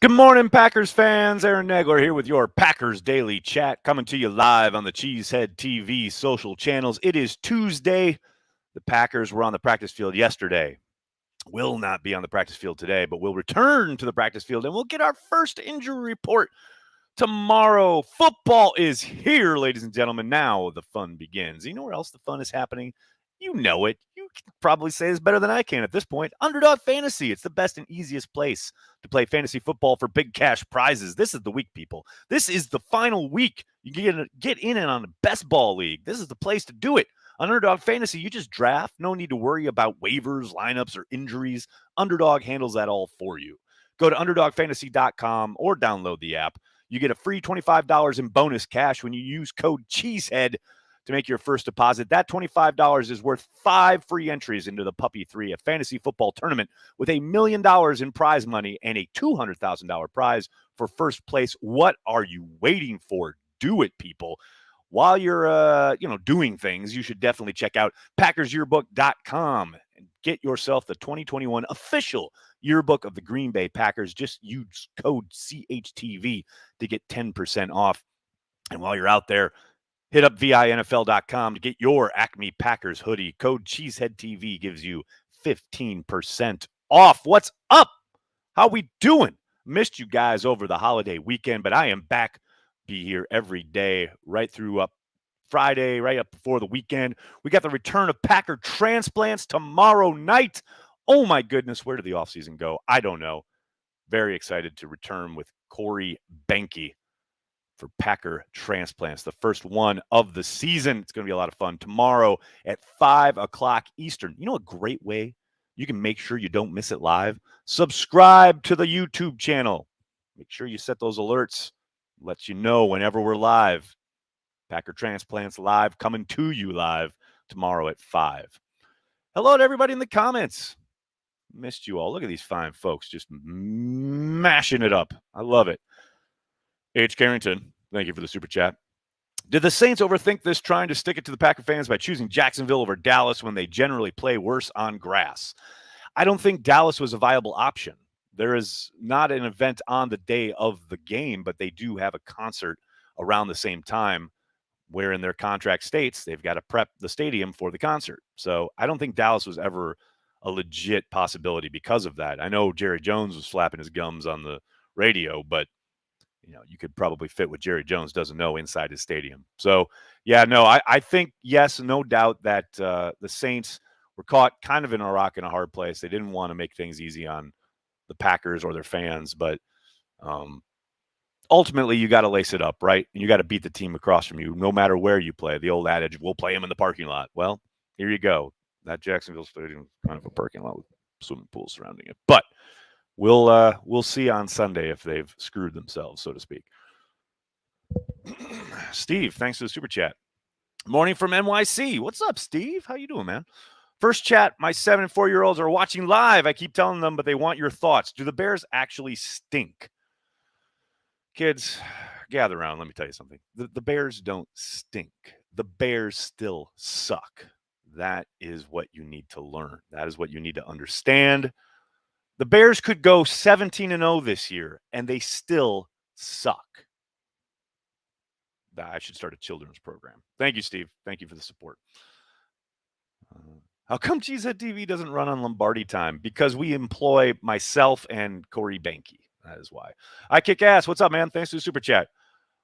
Good morning, Packers fans. Aaron Nagler here with your Packers Daily Chat, coming to you live on the Cheesehead TV social channels. It is Tuesday. The Packers were on the practice field yesterday. Will not be on the practice field today, but we'll return to the practice field and we'll get our first injury report tomorrow. Football is here, ladies and gentlemen. Now the fun begins. You know where else the fun is happening? You know it. You can probably say this better than I can at this point. Underdog Fantasy. It's the best and easiest place to play fantasy football for big cash prizes. This is the week, people. This is the final week. You can get in and on the best ball league. This is the place to do it. On Underdog Fantasy, you just draft. No need to worry about waivers, lineups, or injuries. Underdog handles that all for you. Go to UnderdogFantasy.com or download the app. You get a free $25 in bonus cash when you use code Cheesehead to make your first deposit. That $25 is worth 5 free entries into the Puppy 3, a fantasy football tournament with $1 million in prize money and a $200,000 prize for first place. What are you waiting for? Do it, people. While you're doing things, you should definitely check out PackersYearbook.com and get yourself the 2021 official yearbook of the Green Bay Packers. Just use code CHTV to get 10% off. And while you're out there, hit up VINFL.com to get your Acme Packers hoodie. Code CheeseheadTV gives you 15% off. What's up? How we doing? Missed you guys over the holiday weekend, but I am back. Be here every day, right through up Friday, right up before the weekend. We got the return of Packer transplants tomorrow night. Oh my goodness, where did the offseason go? I don't know. Very excited to return with Corey Benke for Packer transplants, the first one of the season. It's going to be a lot of fun tomorrow at 5 o'clock Eastern. You know a great way you can make sure you don't miss it live? Subscribe to the YouTube channel. Make sure you set those alerts. Lets you know whenever we're live. Packer Transplants live, coming to you live tomorrow at 5. Hello to everybody in the comments. Missed you all. Look at these fine folks just mashing it up. I love it. H. Carrington, thank you for the super chat. Did the Saints overthink this, trying to stick it to the Packer fans by choosing Jacksonville over Dallas when they generally play worse on grass? I don't think Dallas was a viable option. There is not an event on the day of the game, but they do have a concert around the same time where in their contract states they've got to prep the stadium for the concert. So I don't think Dallas was ever a legit possibility because of that. I know Jerry Jones was flapping his gums on the radio, but you could probably fit what Jerry Jones doesn't know inside his stadium. So, yeah, no, I think, yes, no doubt that the Saints were caught kind of in a rock and a hard place. They didn't want to make things easy on the Packers or their fans, but ultimately you got to lace it up, right? And you got to beat the team across from you, no matter where you play. The old adage, we'll play them in the parking lot. Well, here you go. That Jacksonville Stadium is kind of a parking lot with swimming pools surrounding it. But we'll see on Sunday if they've screwed themselves, so to speak. Steve, thanks for the super chat. Morning from NYC. What's up, Steve? How you doing, man? First chat, my 7 and 4-year-olds are watching live. I keep telling them, but they want your thoughts. Do the Bears actually stink? Kids, gather around. Let me tell you something. The Bears don't stink. The Bears still suck. That is what you need to learn. That is what you need to understand. The Bears could go 17-0 this year, and they still suck. I should start a children's program. Thank you, Steve. Thank you for the support. How come Cheesehead TV doesn't run on Lombardi time? Because we employ myself and Corey Benke. That is why. I kick ass. What's up, man? Thanks for the super chat.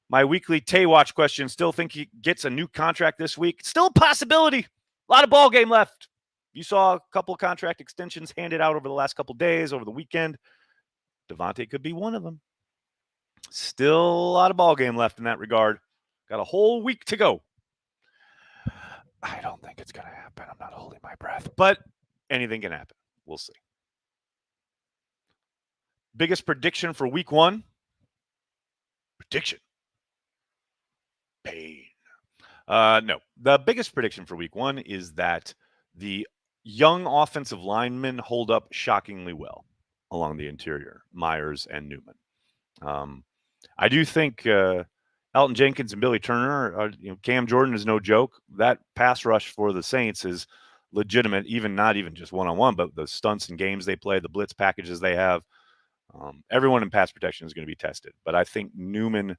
My weekly Tay Watch question. Still think he gets a new contract this week? Still a possibility. A lot of ball game left. You saw a couple of contract extensions handed out over the last couple of days, over the weekend. Devontae could be one of them. Still a lot of ball game left in that regard. Got a whole week to go. I don't think it's going to happen. I'm not holding my breath, but anything can happen. We'll see. Biggest prediction for week 1? Prediction. Pain. No. The biggest prediction for week 1 is that the young offensive linemen hold up shockingly well along the interior, Myers and Newman. I do think Elton Jenkins and Billy Turner, Cam Jordan is no joke. That pass rush for the Saints is legitimate, not even just one-on-one, but the stunts and games they play, the blitz packages they have. Everyone in pass protection is going to be tested, but I think Newman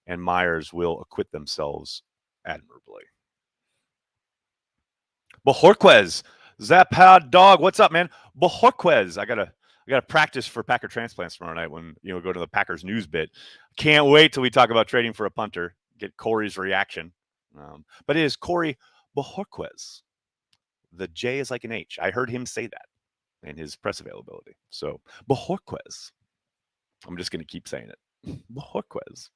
and Myers will acquit themselves admirably. Bojorquez, Zapad Dog, what's up, man? Bojorquez, I gotta practice for Packer transplants tomorrow night when go to the Packers news bit. Can't wait till we talk about trading for a punter. Get Corey's reaction. But it is Corey Bojorquez. The J is like an H. I heard him say that in his press availability. So Bojorquez. I'm just gonna keep saying it. Bojorquez.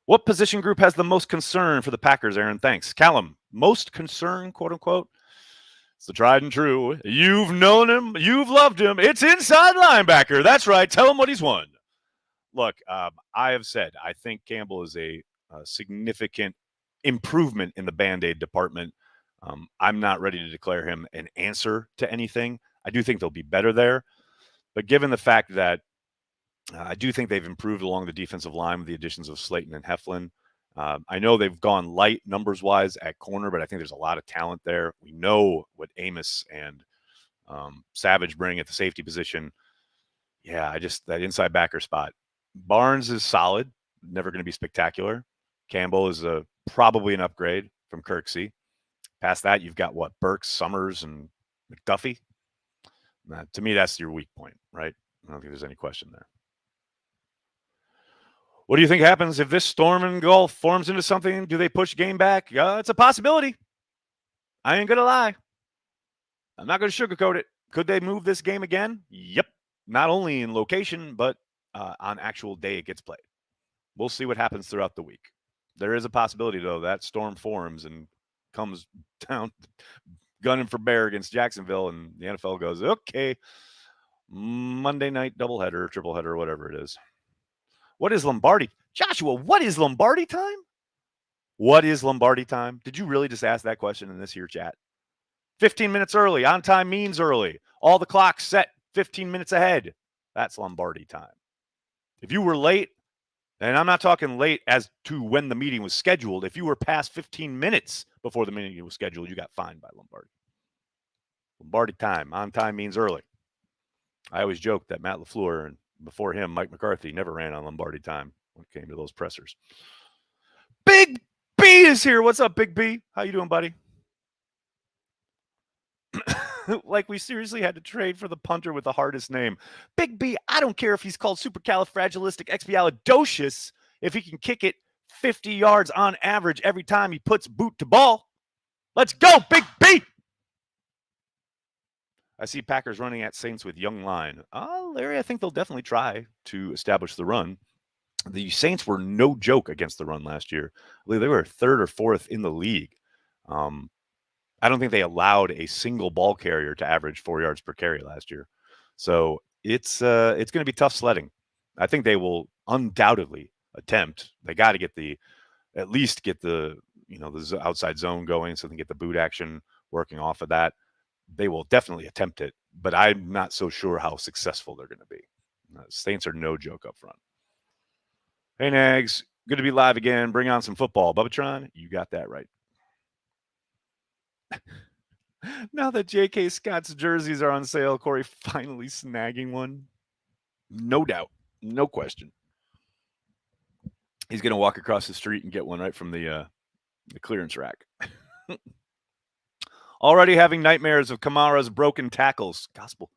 What position group has the most concern for the Packers, Aaron? Thanks. Callum, most concern, quote unquote. It's the tried and true. You've known him. You've loved him. It's inside linebacker. That's right. Tell him what he's won. Look, I have said I think Campbell is a significant improvement in the Band-Aid department. I'm not ready to declare him an answer to anything. I do think they'll be better there. But given the fact that I do think they've improved along the defensive line with the additions of Slayton and Heflin. I know they've gone light numbers-wise at corner, but I think there's a lot of talent there. We know what Amos and Savage bring at the safety position. Yeah, that inside backer spot. Barnes is solid, never going to be spectacular. Campbell is probably an upgrade from Kirksey. Past that, you've got what? Burks, Summers, and McDuffie. To me, that's your weak point, right? I don't think there's any question there. What do you think happens if this storm engulf forms into something? Do they push game back? It's a possibility. I ain't going to lie. I'm not going to sugarcoat it. Could they move this game again? Yep. Not only in location, but on actual day it gets played. We'll see what happens throughout the week. There is a possibility, though, that storm forms and comes down gunning for bear against Jacksonville, and the NFL goes, okay, Monday night doubleheader, tripleheader, whatever it is. What is Lombardi? Joshua, what is Lombardi time? What is Lombardi time? Did you really just ask that question in this here chat? 15 minutes early. On time means early. All the clocks set 15 minutes ahead. That's Lombardi time. If you were late, and I'm not talking late as to when the meeting was scheduled. If you were past 15 minutes before the meeting was scheduled, you got fined by Lombardi. Lombardi time. On time means early. I always joke that Matt LaFleur and before him, Mike McCarthy never ran on Lombardi time when it came to those pressers. Big B is here. What's up, Big B? How you doing, buddy? Like we seriously had to trade for the punter with the hardest name. Big B, I don't care if he's called supercalifragilisticexpialidocious if he can kick it 50 yards on average every time he puts boot to ball. Let's go, Big B! I see Packers running at Saints with young line. Larry, I think they'll definitely try to establish the run. The Saints were no joke against the run last year. I believe they were third or fourth in the league. I don't think they allowed a single ball carrier to average 4 yards per carry last year. So it's going to be tough sledding. I think they will undoubtedly attempt. They got to at least get the outside zone going so they can get the boot action working off of that. They will definitely attempt it, but I'm not so sure how successful they're going to be. Saints are no joke up front. Hey, Nags. Good to be live again. Bring on some football. Bubbatron, you got that right. Now that J.K. Scott's jerseys are on sale, Corey finally snagging one. No doubt. No question. He's going to walk across the street and get one right from the clearance rack. Already having nightmares of Kamara's broken tackles. Gospel.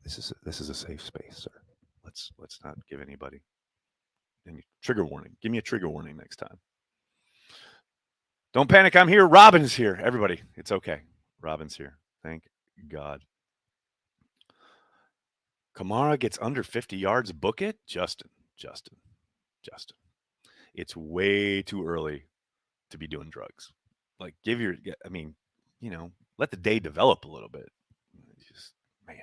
This is a safe space, sir. Let's not give anybody any trigger warning. Give me a trigger warning next time. Don't panic. I'm here. Robin's here. Everybody, it's okay. Robin's here. Thank God. Kamara gets under 50 yards. Book it. Justin. It's way too early to be doing drugs. Like, let the day develop a little bit. Man,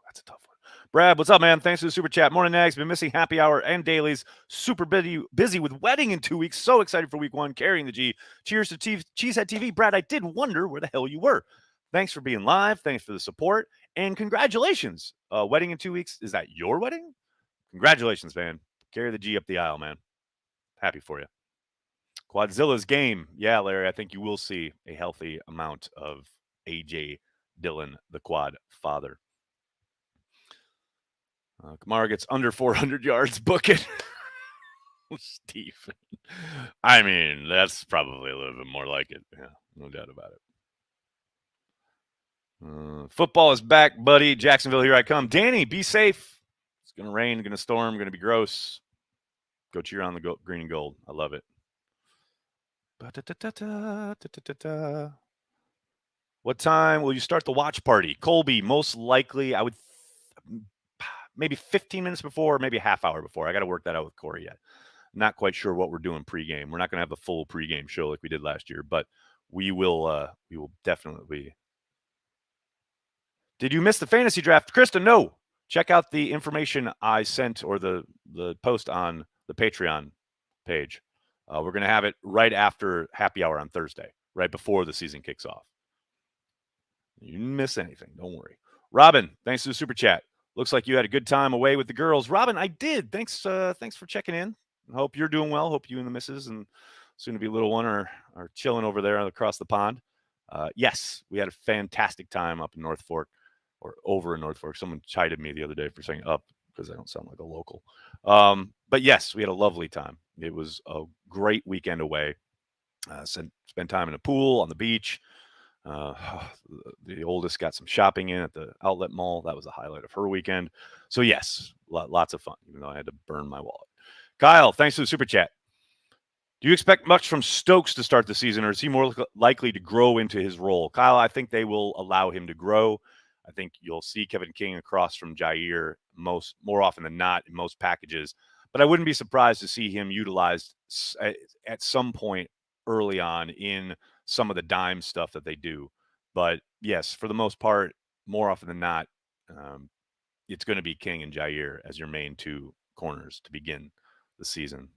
that's a tough one. Brad, what's up, man? Thanks for the super chat. Morning, Nags. Been missing happy hour and dailies. Super busy with wedding in 2 weeks. So excited for week one. Carrying the G. Cheers to Cheesehead TV. Brad, I did wonder where the hell you were. Thanks for being live. Thanks for the support. And congratulations. Wedding in 2 weeks. Is that your wedding? Congratulations, man. Carry the G up the aisle, man. Happy for you. Quadzilla's game. Yeah, Larry, I think you will see a healthy amount of A.J. Dillon, the quad father. Kamara gets under 400 yards. Book it. Steve. I mean, that's probably a little bit more like it. Yeah, no doubt about it. Football is back, buddy. Jacksonville, here I come. Danny, be safe. It's going to rain, going to storm, going to be gross. Go cheer on the green and gold. I love it. What time will you start the watch party? Colby, most likely, I would maybe 15 minutes before, maybe a half hour before. I got to work that out with Corey yet. Not quite sure what we're doing pregame. We're not going to have a full pregame show like we did last year, but we will definitely. Did you miss the fantasy draft, Krista? No. Check out the information I sent or the post on the Patreon page. We're going to have it right after happy hour on Thursday, right before the season kicks off. You didn't miss anything. Don't worry. Robin, thanks for the super chat. Looks like you had a good time away with the girls. Robin, I did. Thanks for checking in. I hope you're doing well. Hope you and the missus and soon-to-be little one are chilling over there across the pond. Yes, we had a fantastic time up in North Fork or over in North Fork. Someone chided me the other day for saying up because I don't sound like a local. But yes, we had a lovely time. It was a great weekend away. Spent time in a pool, on the beach. The oldest got some shopping in at the outlet mall. That was the highlight of her weekend. So yes, lots of fun, even though I had to burn my wallet. Kyle, thanks for the super chat. Do you expect much from Stokes to start the season, or is he more likely to grow into his role? Kyle, I think they will allow him to grow. I think you'll see Kevin King across from Jair more often than not in most packages. But I wouldn't be surprised to see him utilized at some point early on in some of the dime stuff that they do. But yes, for the most part, more often than not, it's going to be King and Jair as your main two corners to begin the season.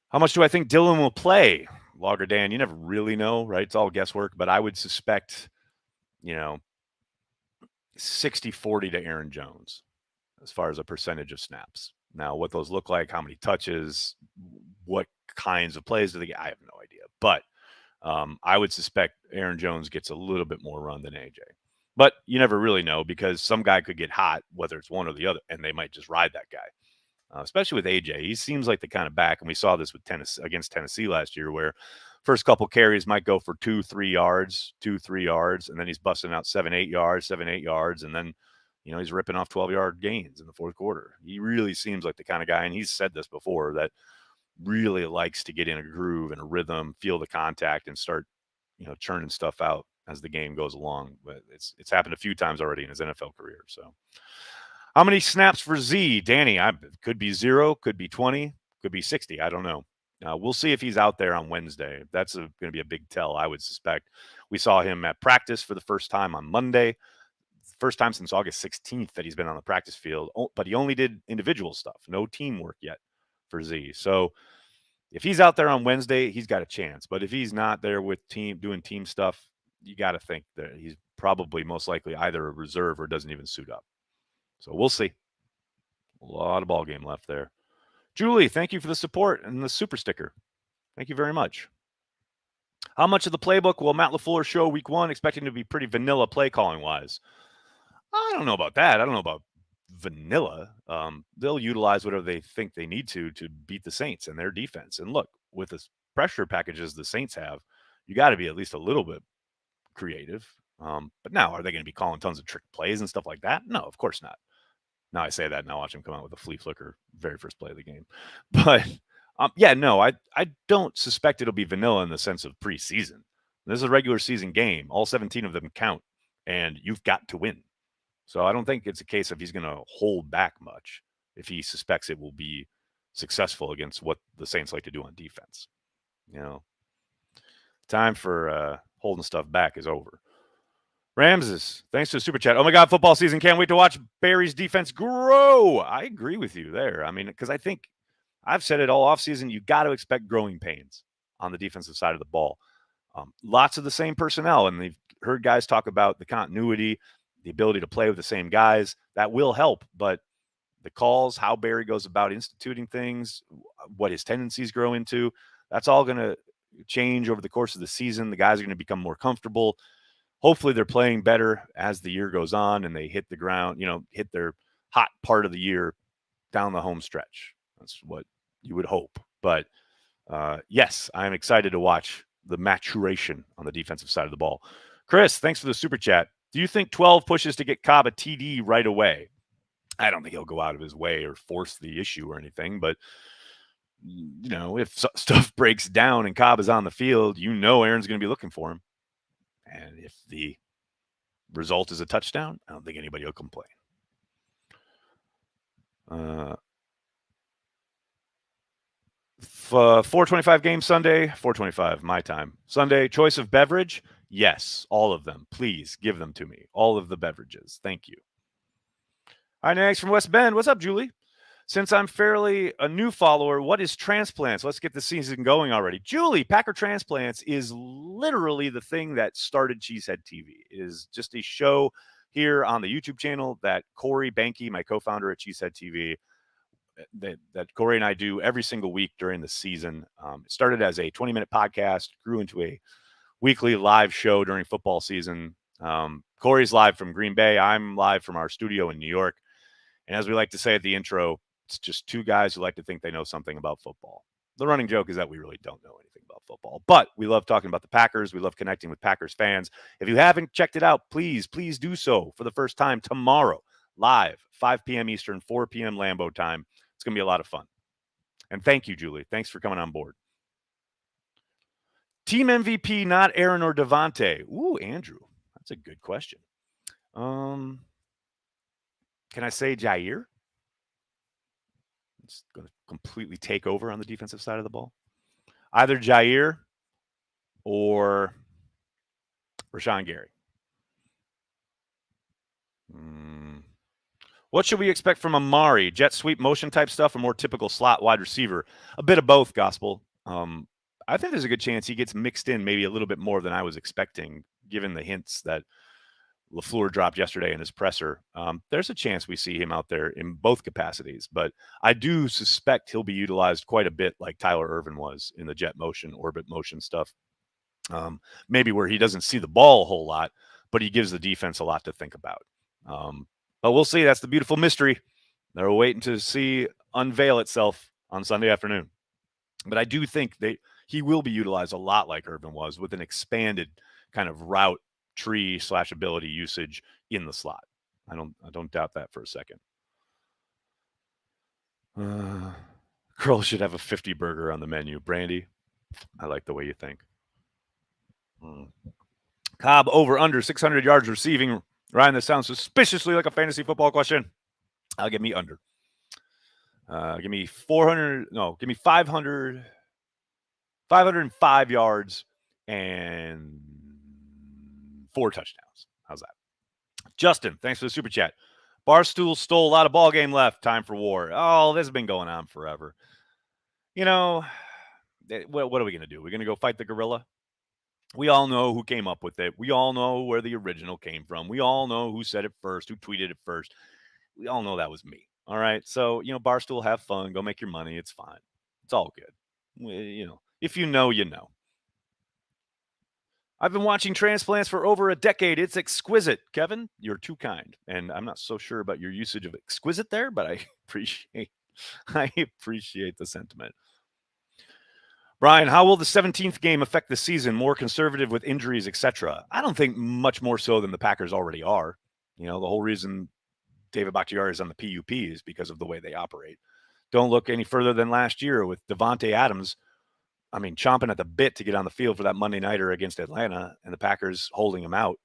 How much do I think Dylan will play? Logger Dan, you never really know, right? It's all guesswork, but I would suspect, 60-40 to Aaron Jones as far as a percentage of snaps. Now, what those look like, how many touches, what kinds of plays do they get, I have no idea. But I would suspect Aaron Jones gets a little bit more run than AJ. But you never really know because some guy could get hot, whether it's one or the other, and they might just ride that guy. Especially with AJ, he seems like the kind of back, and we saw this with against Tennessee last year, where first couple carries might go for 2-3 yards, and then he's busting out 7-8 yards, and then he's ripping off 12-yard gains in the fourth quarter. He really seems like the kind of guy, and he's said this before, that really likes to get in a groove and a rhythm, feel the contact, and start churning stuff out as the game goes along. But it's happened a few times already in his NFL career. So. How many snaps for Z? Danny, could be 0, could be 20, could be 60. I don't know. We'll see if he's out there on Wednesday. That's going to be a big tell, I would suspect. We saw him at practice for the first time on Monday. First time since August 16th that he's been on the practice field, but he only did individual stuff, no teamwork yet for Z. So if he's out there on Wednesday, he's got a chance. But if he's not there with doing team stuff, you got to think that he's probably most likely either a reserve or doesn't even suit up. So we'll see. A lot of ball game left there. Julie, thank you for the support and the super sticker. Thank you very much. How much of the playbook will Matt LaFleur show week 1, expecting to be pretty vanilla play calling wise? I don't know about that. I don't know about vanilla. They'll utilize whatever they think they need to beat the Saints and their defense. And look, with the pressure packages the Saints have, you got to be at least a little bit creative. But now, are they going to be calling tons of trick plays and stuff like that? No, of course not. Now I say that, and I watch him come out with a flea flicker very first play of the game. But, I don't suspect it'll be vanilla in the sense of preseason. This is a regular season game. All 17 of them count, and you've got to win. So I don't think it's a case of he's going to hold back much if he suspects it will be successful against what the Saints like to do on defense. Time for holding stuff back is over. Ramses, thanks for the super chat. Oh my God, football season. Can't wait to watch Barry's defense grow. I agree with you there. I mean, because I think I've said it all offseason, you got to expect growing pains on the defensive side of the ball. Lots of the same personnel, and they've heard guys talk about the continuity, the ability to play with the same guys. That will help, but the calls, how Barry goes about instituting things, what his tendencies grow into, that's all going to change over the course of the season. The guys are going to become more comfortable. hopefully they're playing better as the year goes on and they hit the ground, hit their hot part of the year down the home stretch. That's what you would hope. But yes, I'm excited to watch the maturation on the defensive side of the ball. Chris, thanks for the super chat. Do you think 12 pushes to get Cobb a TD right away? I don't think he'll go out of his way or force the issue or anything, but if stuff breaks down and Cobb is on the field, Aaron's going to be looking for him. And if the result is a touchdown, I don't think anybody will complain. 4:25 game Sunday, 4:25 my time. Sunday, choice of beverage? Yes, all of them. Please give them to me. All of the beverages. Thank you. All right, next from West Bend. What's up, Julie? Since I'm fairly a new follower, what is Transplants? Let's get the season going already. Julie, Packer Transplants is literally the thing that started Cheesehead TV. It is just a show here on the YouTube channel that Corey Banky, my co-founder at Cheesehead TV, that Corey and I do every single week during the season. It started as a 20-minute podcast, grew into a weekly live show during football season. Corey's live from Green Bay. I'm live from our studio in New York. And as we like to say at the intro, it's just two guys who like to think they know something about football. The running joke is that we really don't know anything about football, but we love talking about the Packers. We love connecting with Packers fans. If you haven't checked it out, please do so for the first time tomorrow, live, 5 p.m. Eastern, 4 p.m. Lambeau time. It's going to be a lot of fun. And thank you, Julie. Thanks for coming on board. Team MVP, not Aaron or Devontae. Ooh, Andrew. That's a good question. Can I say Jair? It's going to completely take over on the defensive side of the ball. Either Jair or Rashawn Gary. What should we expect from Amari? Jet sweep motion type stuff or more typical slot wide receiver? A bit of both, Gospel. I think there's a good chance he gets mixed in maybe a little bit more than I was expecting, given the hints that LaFleur dropped yesterday in his presser. There's a chance we see him out there in both capacities, but I do suspect he'll be utilized quite a bit like Tyler Ervin was in the jet motion, orbit motion stuff. Maybe where he doesn't see the ball a whole lot, but he gives the defense a lot to think about. But we'll see. That's the beautiful mystery. They're waiting to see unveil itself on Sunday afternoon. But I do think he will be utilized a lot like Ervin was, with an expanded kind of route tree / ability usage in the slot. I don't doubt that for a second. Curl should have a 50 burger on the menu. Brandy, I like the way you think. Cobb over under 600 yards receiving. Ryan, this sounds suspiciously like a fantasy football question. I'll give me under. Give me 400. No, give me 500. 505 yards and 4 touchdowns. How's that? Justin, thanks for the super chat. Barstool stole a lot of ball game left. Time for war. Oh, this has been going on forever. What are we going to do? We're going to go fight the gorilla? We all know who came up with it. We all know where the original came from. We all know who said it first, who tweeted it first. We all know that was me. All right. So, Barstool, have fun. Go make your money. It's fine. It's all good. If you know, you know. I've been watching Transplants for over a decade. It's exquisite. Kevin, you're too kind. And I'm not so sure about your usage of exquisite there, but I appreciate the sentiment. Brian, how will the 17th game affect the season? More conservative with injuries, etc. I don't think much more so than the Packers already are. The whole reason David Bakhtiari is on the PUP is because of the way they operate. Don't look any further than last year with Devontae Adams, chomping at the bit to get on the field for that Monday nighter against Atlanta, and the Packers holding him out,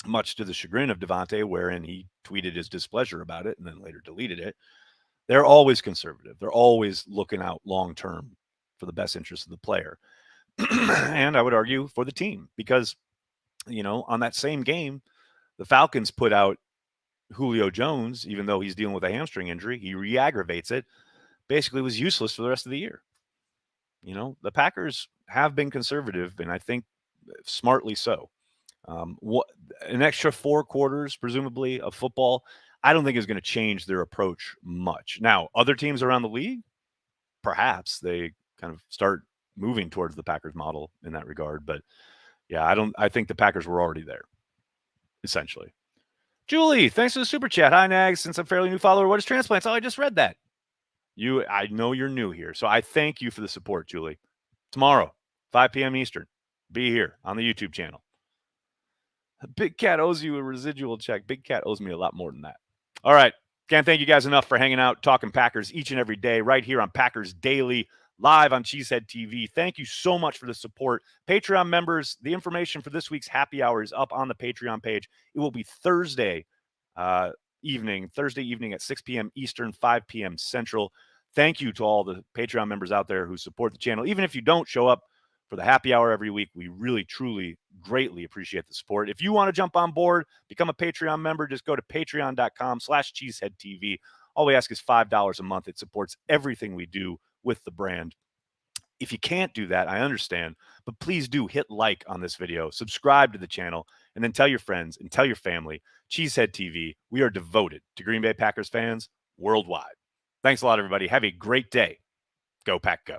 much to the chagrin of Devontae, wherein he tweeted his displeasure about it and then later deleted it. They're always conservative. They're always looking out long-term for the best interest of the player. And I would argue for the team because, on that same game, the Falcons put out Julio Jones, even though he's dealing with a hamstring injury. He re-aggravates it. Basically was useless for the rest of the year. The Packers have been conservative, and I think smartly so. An extra 4 quarters, presumably, of football, I don't think is going to change their approach much. Now, other teams around the league, perhaps they kind of start moving towards the Packers model in that regard. But yeah, I think the Packers were already there. essentially. Julie, thanks for the super chat. Hi, Nags. Since I'm a fairly new follower, what is transplants? Oh, I just read that. I know you're new here, so I thank you for the support, Julie. Tomorrow, 5 p.m. Eastern, be here on the YouTube channel. Big Cat owes you a residual check. Big Cat owes me a lot more than that. All right. Can't thank you guys enough for hanging out, talking Packers each and every day right here on Packers Daily, live on Cheesehead TV. Thank you so much for the support. Patreon members, the information for this week's happy hour is up on the Patreon page. It will be Thursday evening at 6 p.m. Eastern, 5 p.m. Central. Thank you to all the Patreon members out there who support the channel. Even if you don't show up for the happy hour every week, we really, truly, greatly appreciate the support. If you want to jump on board, become a Patreon member, just go to patreon.com/cheeseheadtv. All we ask is $5 a month. It supports everything we do with the brand. If you can't do that, I understand, but please do hit like on this video, subscribe to the channel, and then tell your friends and tell your family. Cheesehead TV, we are devoted to Green Bay Packers fans worldwide. Thanks a lot, everybody. Have a great day. Go Pack Go.